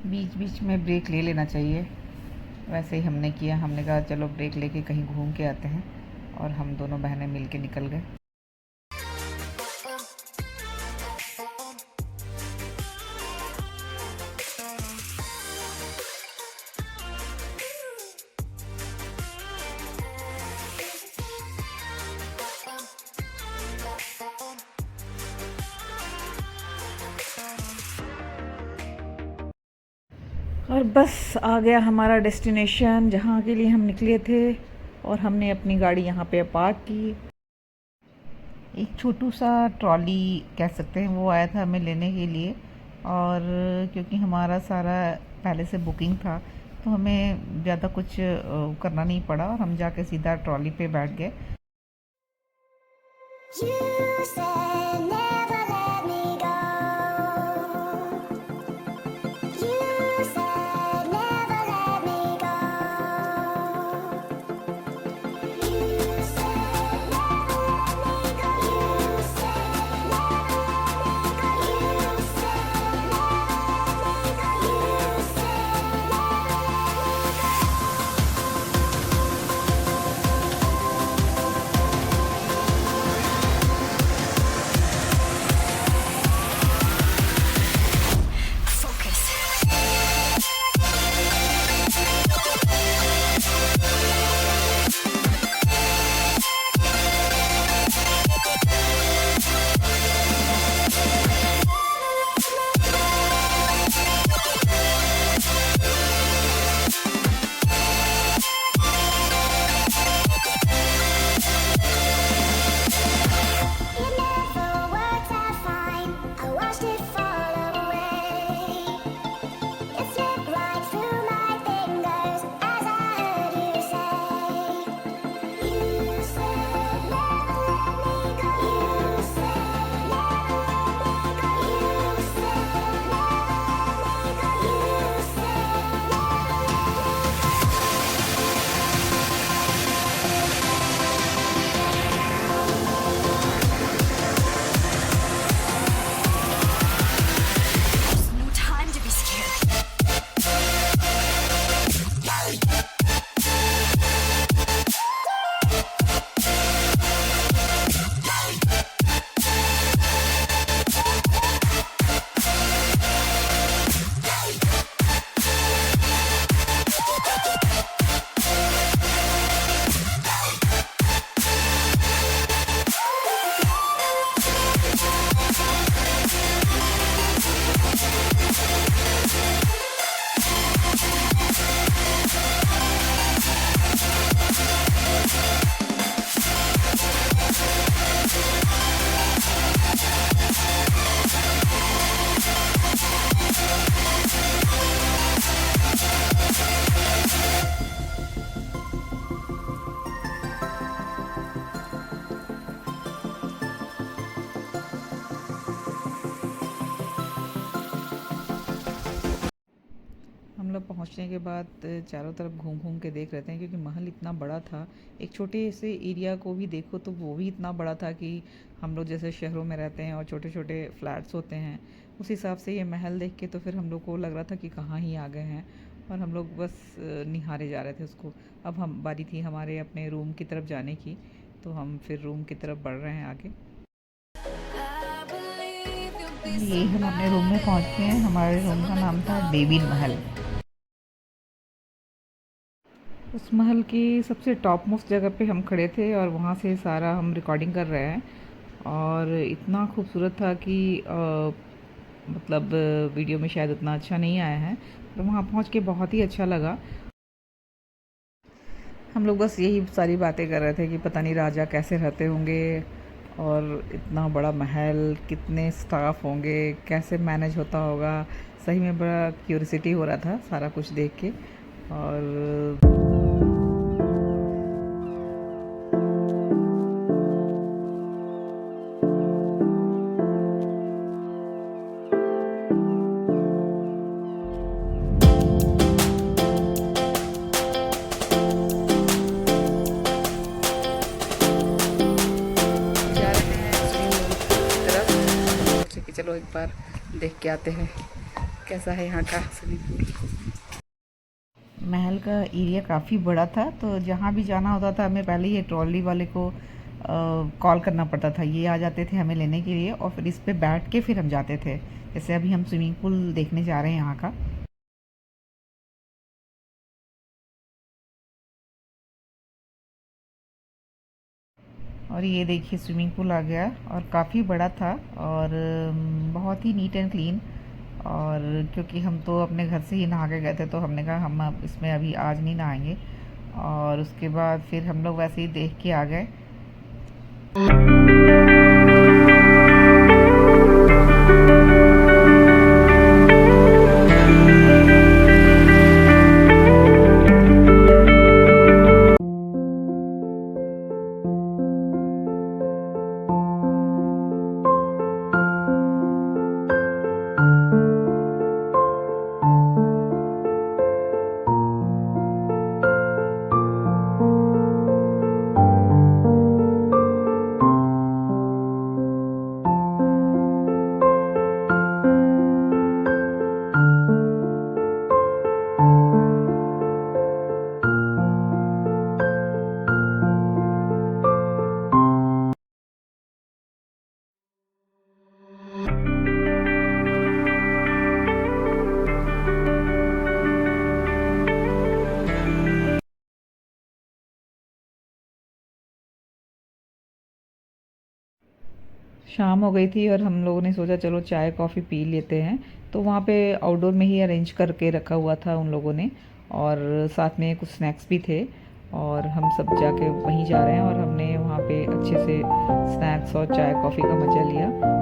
बीच बीच में ब्रेक ले लेना चाहिए। वैसे ही हमने किया, हमने कहा चलो ब्रेक लेके कहीं घूम के आते हैं, और हम दोनों बहनें मिल के निकल गए। और बस आ गया हमारा डेस्टिनेशन जहाँ के लिए हम निकले थे, और हमने अपनी गाड़ी यहाँ पे पार्क की। एक छोटू सा ट्रॉली कह सकते हैं वो आया था हमें लेने के लिए, और क्योंकि हमारा सारा पहले से बुकिंग था तो हमें ज़्यादा कुछ करना नहीं पड़ा, और हम जाके सीधा ट्रॉली पे बैठ गए। You said never let me go. You said never let me go. You said never let me go. You said never let me go. You said never let me go. You said हम लोग पहुंचने के बाद चारों तरफ घूम घूम के देख रहे थे, क्योंकि महल इतना बड़ा था। एक छोटे से एरिया को भी देखो तो वो भी इतना बड़ा था कि हम लोग जैसे शहरों में रहते हैं और छोटे छोटे फ्लैट्स होते हैं, उस हिसाब से ये महल देख के तो फिर हम लोग को लग रहा था कि कहाँ ही आ गए हैं, और हम लोग बस निहारे जा रहे थे उसको। अब हम बारी थी हमारे अपने रूम की तरफ जाने की, तो हम फिर रूम की तरफ बढ़ रहे हैं आगे। ये हम अपने रूम में पहुंच गए हैं। हमारे रूम का नाम था डेविड महल। उस महल की सबसे टॉप मोस्ट जगह पे हम खड़े थे, और वहाँ से सारा हम रिकॉर्डिंग कर रहे हैं, और इतना खूबसूरत था कि मतलब वीडियो में शायद उतना अच्छा नहीं आया है, पर वहाँ पहुँच के बहुत ही अच्छा लगा। हम लोग बस यही सारी बातें कर रहे थे कि पता नहीं राजा कैसे रहते होंगे, और इतना बड़ा महल, कितने स्टाफ होंगे, कैसे मैनेज होता होगा। सही में बड़ा क्यूरियोसिटी हो रहा था सारा कुछ देख के। और चलो एक बार देख के आते हैं। कैसा है यहाँ का स्विमिंग पूल। महल का एरिया काफ़ी बड़ा था, तो जहाँ भी जाना होता था हमें पहले ये ट्रॉली वाले को कॉल करना पड़ता था। ये आ जाते थे हमें लेने के लिए और फिर इस पे बैठ के फिर हम जाते थे। जैसे अभी हम स्विमिंग पूल देखने जा रहे हैं यहाँ का। और ये देखिए स्विमिंग पूल आ गया और काफ़ी बड़ा था और बहुत ही नीट एंड क्लीन। और क्योंकि हम तो अपने घर से ही नहा के गए थे, तो हमने कहा हम अब इसमें अभी आज नहीं नहाएंगे। और उसके बाद फिर हम लोग वैसे ही देख के आ गए। शाम हो गई थी और हम लोगों ने सोचा चलो चाय कॉफ़ी पी लेते हैं। तो वहाँ पे आउटडोर में ही अरेंज करके रखा हुआ था उन लोगों ने, और साथ में कुछ स्नैक्स भी थे। और हम सब जाके वहीं जा रहे हैं और हमने वहाँ पे अच्छे से स्नैक्स और चाय कॉफ़ी का मज़ा लिया।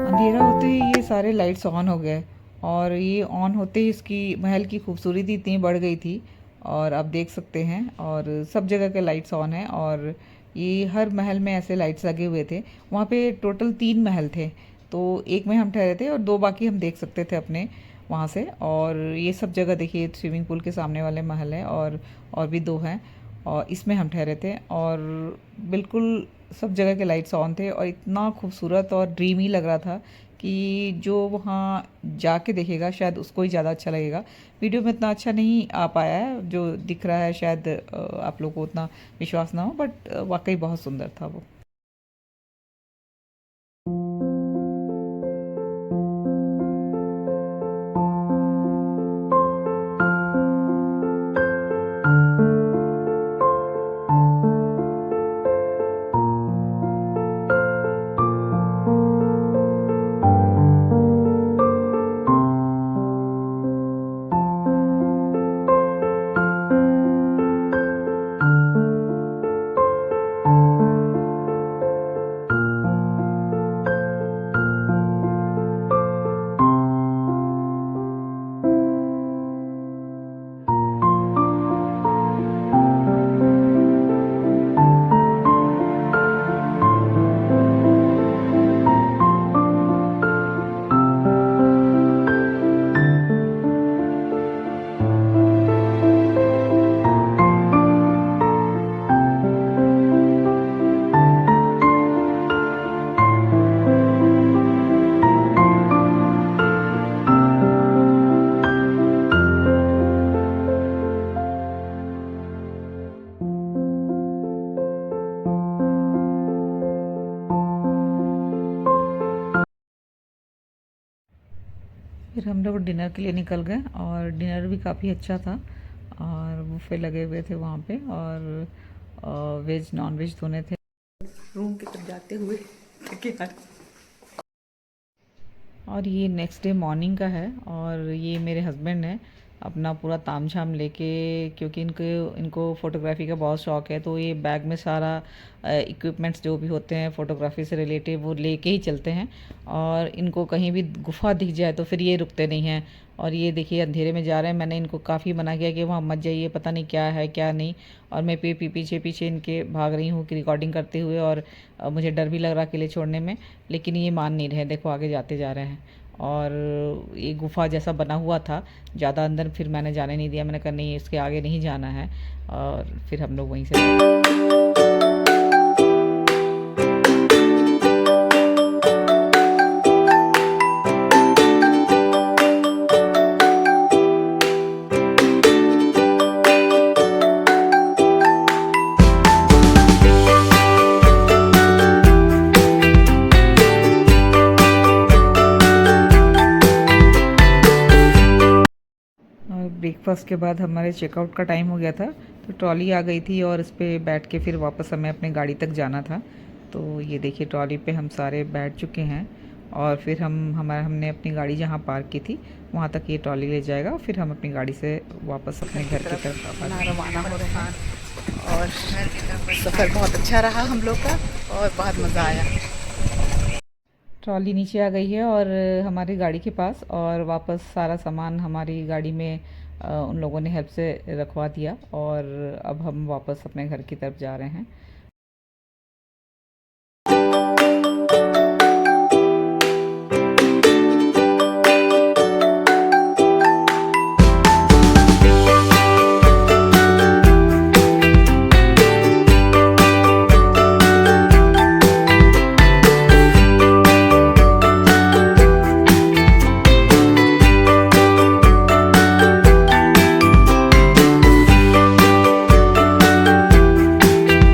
अंधेरा होते ही ये सारे लाइट्स ऑन हो गए, और ये ऑन होते ही इसकी महल की खूबसूरती इतनी बढ़ गई थी। और आप देख सकते हैं, और सब जगह के लाइट्स ऑन हैं, और ये हर महल में ऐसे लाइट्स लगे हुए थे। वहाँ पे टोटल 3 महल थे, तो एक में हम ठहरे थे और 2 बाकी हम देख सकते थे अपने वहाँ से। और ये सब जगह देखिए स्विमिंग पूल के सामने वाले महल हैं, और भी 2 हैं, और इसमें हम ठहरे थे। और बिल्कुल सब जगह के लाइट्स ऑन थे और इतना खूबसूरत और ड्रीमी लग रहा था कि जो वहाँ जाके देखेगा शायद उसको ही ज़्यादा अच्छा लगेगा। वीडियो में इतना अच्छा नहीं आ पाया है, जो दिख रहा है शायद आप लोग को उतना विश्वास ना हो, बट वाकई बहुत सुंदर था वो। फिर हम लोग डिनर के लिए निकल गए, और डिनर भी काफ़ी अच्छा था, और बुफे लगे हुए थे वहाँ पे, और वेज नॉन वेज दोनों थे। रूम की तरफ जाते हुए और ये नेक्स्ट डे मॉर्निंग का है और ये मेरे हस्बैंड हैं अपना पूरा तामझाम लेके, क्योंकि इनको इनको फ़ोटोग्राफी का बहुत शौक़ है, तो ये बैग में सारा इक्विपमेंट्स जो भी होते हैं फ़ोटोग्राफी से रिलेटेड वो लेके ही चलते हैं। और इनको कहीं भी गुफ़ा दिख जाए तो फिर ये रुकते नहीं हैं। और ये देखिए अंधेरे में जा रहे हैं, मैंने इनको काफ़ी मना किया कि वहाँ मत जाइए, पता नहीं क्या है क्या नहीं। और मैं पीछे पीछे इनके भाग रही हूँ कि रिकॉर्डिंग करते हुए, और मुझे डर भी लग रहा अकेले छोड़ने में, लेकिन ये मान नहीं रहे, देखो आगे जाते जा रहे हैं। और ये गुफ़ा जैसा बना हुआ था, ज़्यादा अंदर फिर मैंने जाने नहीं दिया, मैंने कहा नहीं इसके आगे नहीं जाना है, और फिर हम लोग वहीं से और ब्रेकफास्ट के बाद हमारे चेकआउट का टाइम हो गया था, तो ट्रॉली आ गई थी और इस पर बैठ के फिर वापस हमें अपने गाड़ी तक जाना था। तो ये देखिए ट्रॉली पे हम सारे बैठ चुके हैं, और फिर हमने अपनी गाड़ी जहाँ पार्क की थी वहाँ तक ये ट्रॉली ले जाएगा, फिर हम अपनी गाड़ी से वापस अपने घर की तरफ रवाना हो रहे हैं। और सफ़र बहुत अच्छा रहा हम लोग का, और बहुत मज़ा आया। ट्रॉली नीचे आ गई है और हमारी गाड़ी के पास, और वापस सारा सामान हमारी गाड़ी में उन लोगों ने हेल्प से रखवा दिया, और अब हम वापस अपने घर की तरफ जा रहे हैं।